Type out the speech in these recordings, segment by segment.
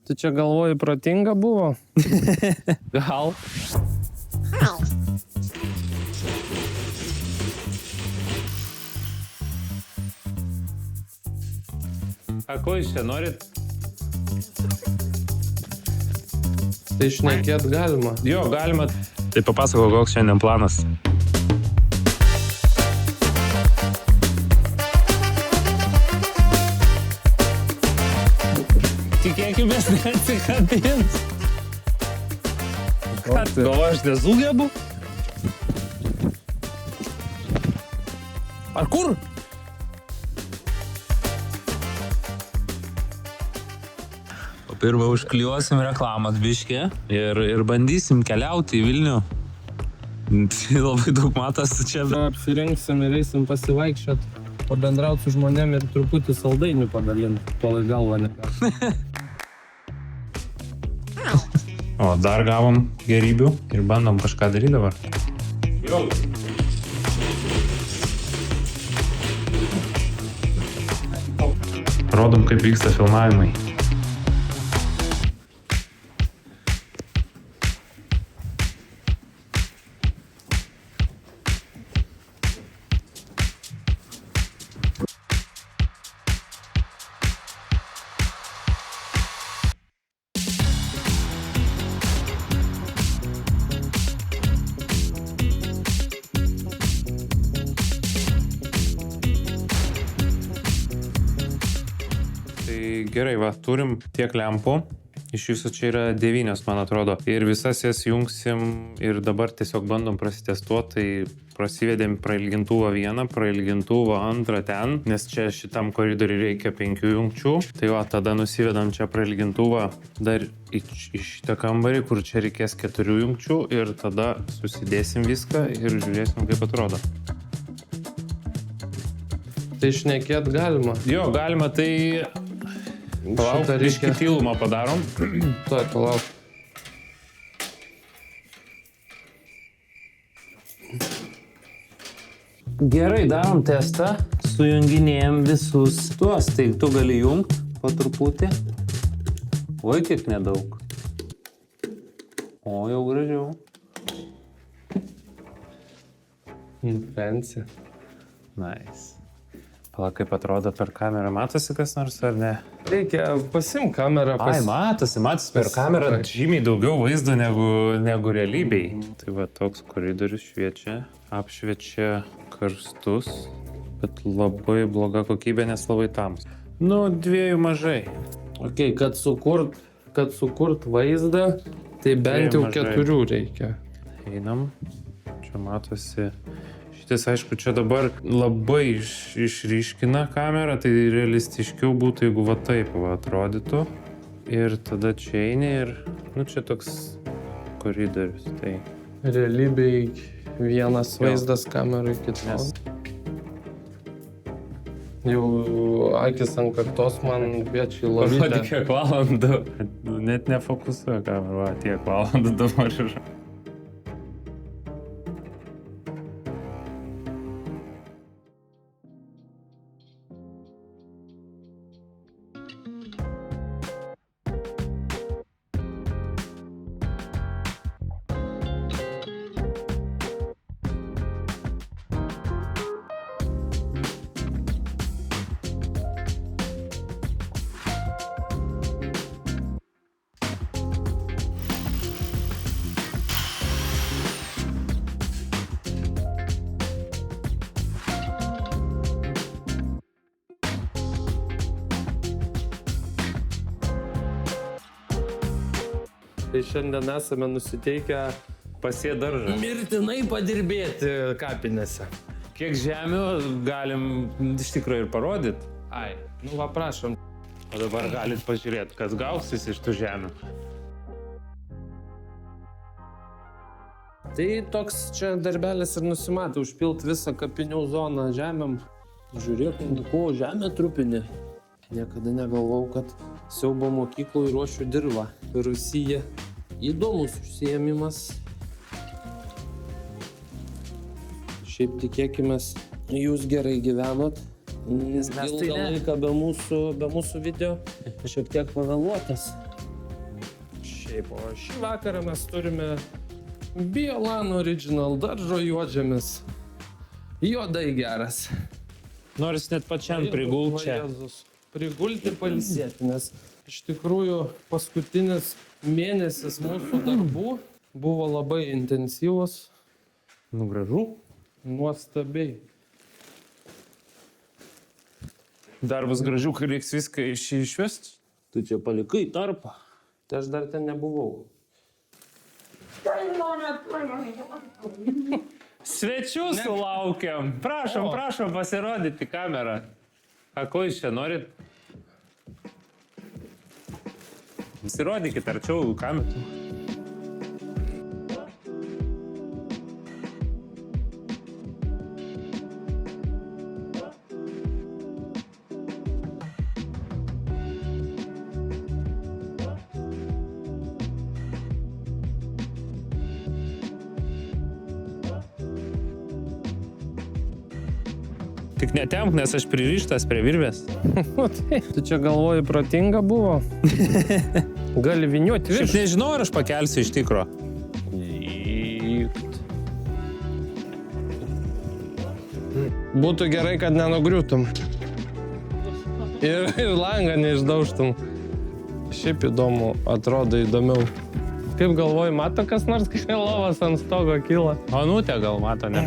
Tu čia galvoji protinga buvo? Gal? A, ko jūs čia norit? Tai šnekėt galima. Jo, galima. Tai papasako, koks šiandien planas. Tikėkimės, neatsikabins. Kad galvoju, aš nesugebu? Ar kur? Pirmą užklijuosim reklamą biškį ir bandysim keliauti į Vilnių. Tai labai daug matosi čia. Apsirinksim ir eisim pasivaikščiot, pabendrauti su žmonėm ir truputį saldainių padalinti, palai galvą neką. O, dar gavom gerybių ir bandom kažką daryti dabar. Jau. Rodom, kaip vyksta filmavimai. Gerai, va, turim tiek lempų. Iš viso čia yra 9, man atrodo. Ir visas jas jungsim ir dabar tiesiog bandom prasitestuoti. Tai prasivedėm prailgintuvą 1, prailgintuvą 2 ten, nes čia šitam koridoriui reikia 5 jungčių. Tai va, tada nusivedam čia prailgintuvą dar į šitą kambarį, kur čia reikės 4 jungčių ir tada susidėsim viską ir žiūrėsim, kaip atrodo. Tai šnekėt galima. Jo, galima, tai... Palauk, reiškia tylumą padarom. Tuoj, palauk. Gerai, darom testą. Sujunginėjom visus tuos. Tai tu gali jungt po truputį. Oi, kiek nedaug. O, jau gražiau. Fancy. Nice. Palauk, kaip atrodo per kamerą. Matosi kas nors ar ne? Reikia pasim kamerą. Ai, matosi per kamerą žymiai daugiau vaizdo negu realybėj. Tai va, toks koridorius šviečia, apšviečia karstus, bet labai bloga kokybė, nes labai tamsus. Nu, 2 mažai. Ok, kad sukurt vaizdą, tai bent jau 4 reikia. Einam, čia matosi. Šitas, aišku, čia dabar labai išryškina kamerą, tai realistiškiau būtų, jeigu va taip va atrodytų. Ir tada čia eini ir, nu, čia toks koridorius, tai... Realybėj vienas vaizdas kamerai kitas. Jau akis ant kaktos man kviečia į lovytę. Parodė, kiek valandų. Net nefokusuoja kamerą, tiek valandų dabar yra. Tai šiandien esame nusiteikę Pasėt daržą. mirtinai padirbėti kapinėse. Kiek žemių galim iš tikrųjų ir parodyti. Ai, nu va prašom. O dabar galit pažiūrėti, kas gausis iš tų žemių. Tai toks čia darbelis ir nusimatė užpilti visą kapinių zoną žemėm. Žiūrėk, ko žemė trupinė. Niekada negalvojau, kad siaubo mokykloj ruošiu dirvą. Rusija. Įdomus užsiėmimas. Šiaip tikėkimės, jūs gerai gyvenot. Nes mes tai ilgą laiką be mūsų video. Šiek tiek pavėluotas. Šiaip, o šį vakarą mes turime Biolan Original daržo juodžemis. Juodai geras. Nors net pačiam prigult čia. Jėzus. Prigulti pailsėti, nes iš tikrųjų paskutinis mėnesis mūsų darbų buvo labai intensyvus. Nu, gražu. Nuostabiai. Darbas gražu, kai reiks viską išvesti. Tu čia palikai tarpą. Tai aš dar ten nebuvau. Svečių sulaukiam. Prašom, prašom pasirodyti kamerą. A, ko jūs čia norit? Pasirodykit arčiau kamerą. Tik netemk, nes aš pririštas prie virvės. Tu čia galvoji protinga buvo? Gali viniuoti Šiaip virš. nežinau, ar aš pakelsiu iš tikro. Būtų gerai, kad nenugriūtum. Ir langą neišdaužtum. Šiaip įdomu, atrodo įdomiau. Kaip galvoji, mato kas nors, kai lovas ant stogo kyla? Onutė gal mato, ne?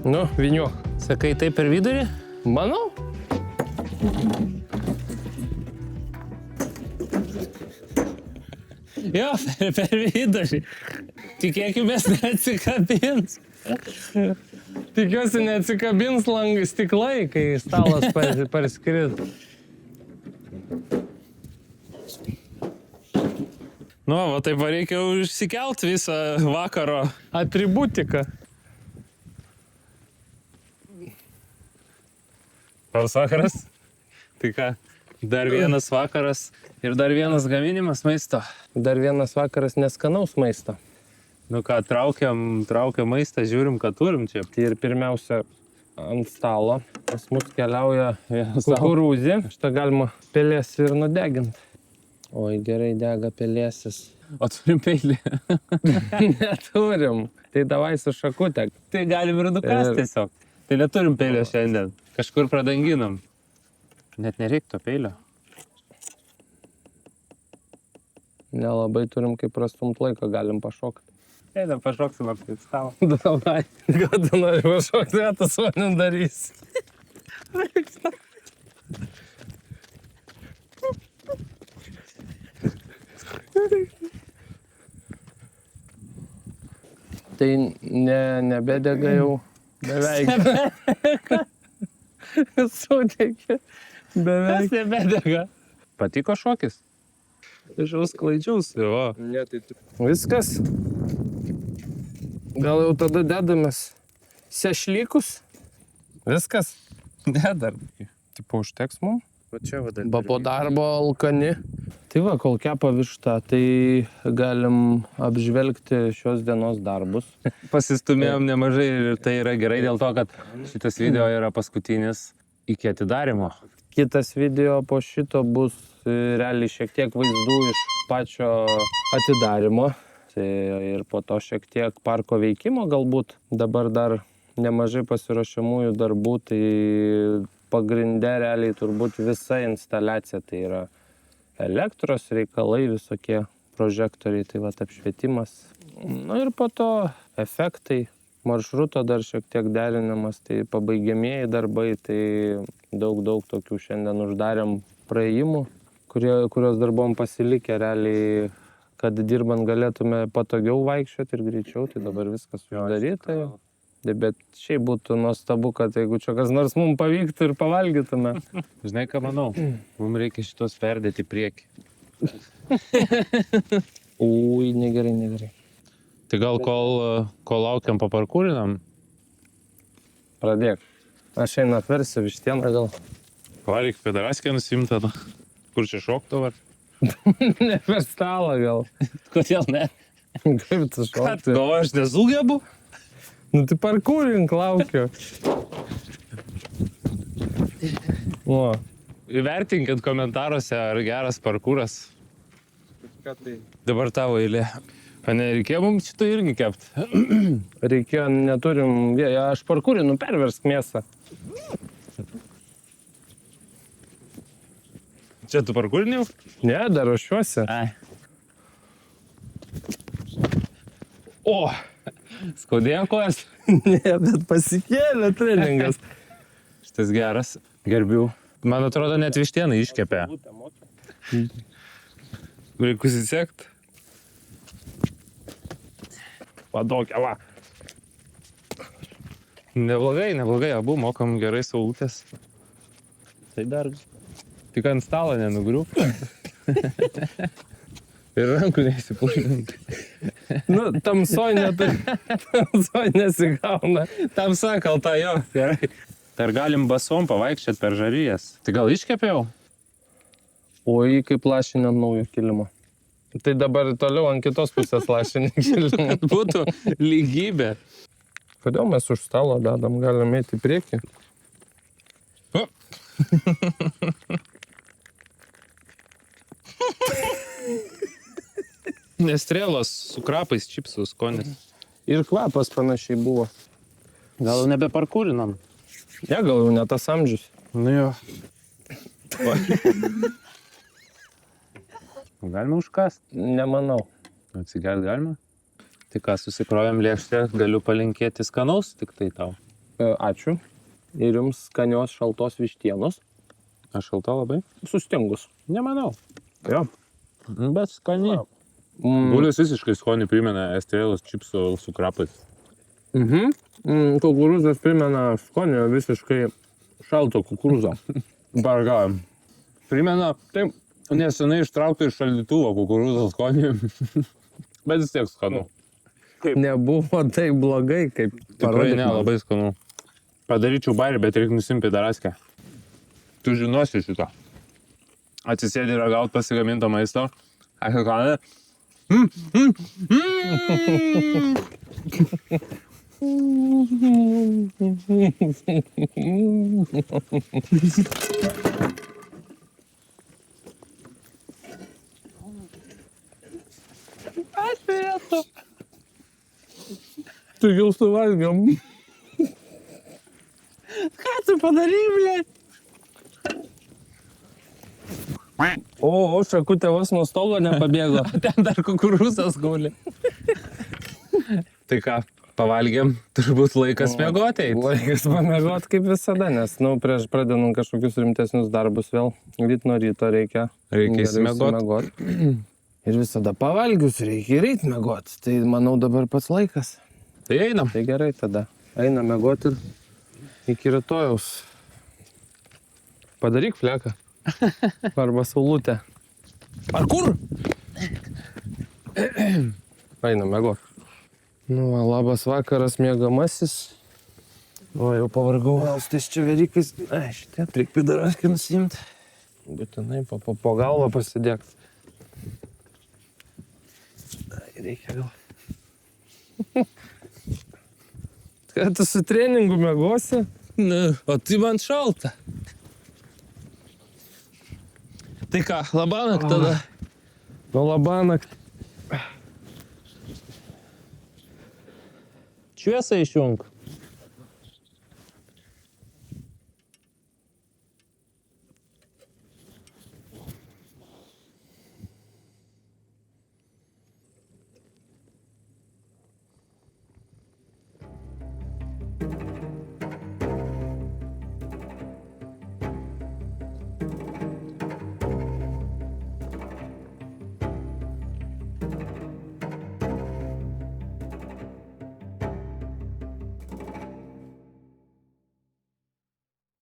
Nu, viniuok. Sakai, taip per vidurį? Manau. Jo, per vidurį. Tikėkimės neatsikabins. Tikiuosi neatsikabins stiklai, kai stalas parskris. Nu, va taip va reikia užsikelt visą vakaro. Atributika. Pars vakaras? Tai ką, dar vienas vakaras ir dar vienas gaminimas maisto. Dar vienas vakaras neskanaus maisto. Nu ką, traukiam maistą, žiūrim, ką turim čia. Tai ir pirmiausia ant stalo. Pas mus keliauja kukurūzė. Šitą galima pelėsi ir nudeginti. Oi, gerai dega pelėsis. O turim peilį. Neturim. Tai davai su šakutė. Tai galim ir nukast tiesiog. Tai neturim peilio šiandien. Kažkur pradanginam. Net nereiktų peilio. Nelabai turim kaip prastumt laiką, galim pašokti. Eidam, pašoksim apskait stalo. Davai. Ką tu nori pašokti, ką tu su manim darysi? Tai nebedega jau beveik. Sudegė. Beveik. Kas nebedega? Patiko šokis? Aš jau sklaidžiausi, o. Ne, tai viskas. Gal jau tada dedamės sešlykus? Viskas? Ne, dar. Tipo užteks mums? Va čia vadai. Ba po darbo alkani. Tai va, kol kepa višta, tai galim apžvelgti šios dienos darbus. Pasistumėjom nemažai ir tai yra gerai dėl to, kad šitas video yra paskutinis iki atidarimo. Kitas video po šito bus realiai šiek tiek vaizdų iš pačio atidarimo. Tai ir po to šiek tiek parko veikimo galbūt. Dabar dar nemažai pasiruošiamųjų darbų, tai pagrinde realiai turbūt visa instaliacija. Tai yra elektros reikalai, visokie prožektoriai, tai va apšvietimas. Nu ir po to efektai, maršruto dar šiek tiek derinamas, tai pabaigiamieji darbai, tai daug tokių šiandien uždarėm praėjimų, kurios dar buvom pasilikę realiai, kad dirbant galėtume patogiau vaikščioti ir greičiau, tai dabar viskas uždaryta. Bet šiaip būtų nuostabu, kad jeigu čia kas nors mums pavyktų ir pavalgytume. Žinai, ką manau? Mums reikia šitos perdėti į priekį. Ui, negerai. Tai gal kol laukiam paparkūrinam? Pradėk. Aš einu atversiu vištieną gal. Varyk pedaraskę nusimt tada. Kur čia šoktų var? Ne per stalą gal. Kodėl ne? Kaip tu šokti? Gal aš nesugebu? Nu tai parkūrink, laukiu. O, Įvertinkit komentaruose, ar geras parkūras. Ką tai? Dabar tavo eilė. O nereikėjo mums šito irgi kepti? Reikėjo, neturim, aš parkūrinu, perversk mėsą. Čia tu parkūriniau? Ne, dar ruošiuosi. Ai. O, skaudėjo kojas? Ne, bet pasikėlė treningas. Šitas geras, gerbiu. Man atrodo, net vištieną iškepė. Reikia susisiekt. Padokia, va. Neblogai, abu mokam gerai saulutės. Tai dar. Tik ant stalo nenugriūp. Ir rankų neįsipūrint. Nu, tamsoj nesigauna. Tamsa kalta jo. Gerai. Tai ar galim basom pavaikščiat per žarijas? Tai gal iškepiau? O jį kaip lašinė ant naujo kilimo. Tai dabar toliau ant kitos pusės lašinė kilimo. Būtų lygybė. Kodėl mes už stalo dedam, galim eiti į priekį? Nestrėlos su krapais, čipsų skonis. Ir kvapas panašiai buvo. Gal nebeparkūrinam? Ne, gal jau ne tas amžius. Nu jo. Galima užkast? Nemanau. Atsigert galima? Tai ką, susikrovėm lėkštę, galiu palinkėti skanaus, tik tai tau. Ačiū. Ir jums skanios šaltos vištienos. Aš šalta labai? Sustingus. Nemanau. Jo. Bet skani. Bulius visiškai skonį primena estrėlos čipsų su krapais. Kukurūzas primena skonį visiškai šalto kukurūzo. Bargavim. Primena, taip, nesenai ištraukta iš šaldytuvo kukurūzo skonį. Bet vis tiek skanu. Nebuvo taip blogai, kaip Tikrai ne, labai skanu. Padaryčiau barį, bet reikia nusimti daraskę. Tu žinosi šito. Atsisėdi ragaut pasigaminto maisto. Aš ką ne? Tu jau suvalgiam. Ką tu padarai, blė? O, šakutė vos nuo stolo nepabėgo. Ten dar kukurūzas guli. Tai ką, pavalgėm, turbūt laikas miegoti. Laikas pamiegot kaip visada, nes, prieš pradedant kažkokius rimtesnius darbus vėl, ryt nuo ryto reikia Išsimiegot. Ir visada pavalgius reikia ir eit miegot. Tai manau dabar pats laikas. Tai einam. Tai gerai tada. Einam miegot ir iki rytojaus. Padaryk fleką. Arba saulutę. Ar kur? Einam miegot. Nu, labas vakaras, miegamasis. O, jau pavargau. Tais čia verykais. Ai, šitie, reik pidaraskę nusiimti. Būtinai po galvą pasidėk. Ai, reikia gal. Ką tu su treningu miegosi? Nu, o tai man šalta. Tai ką, labanakt tada? Nu, labanakt. Šviesą išjung.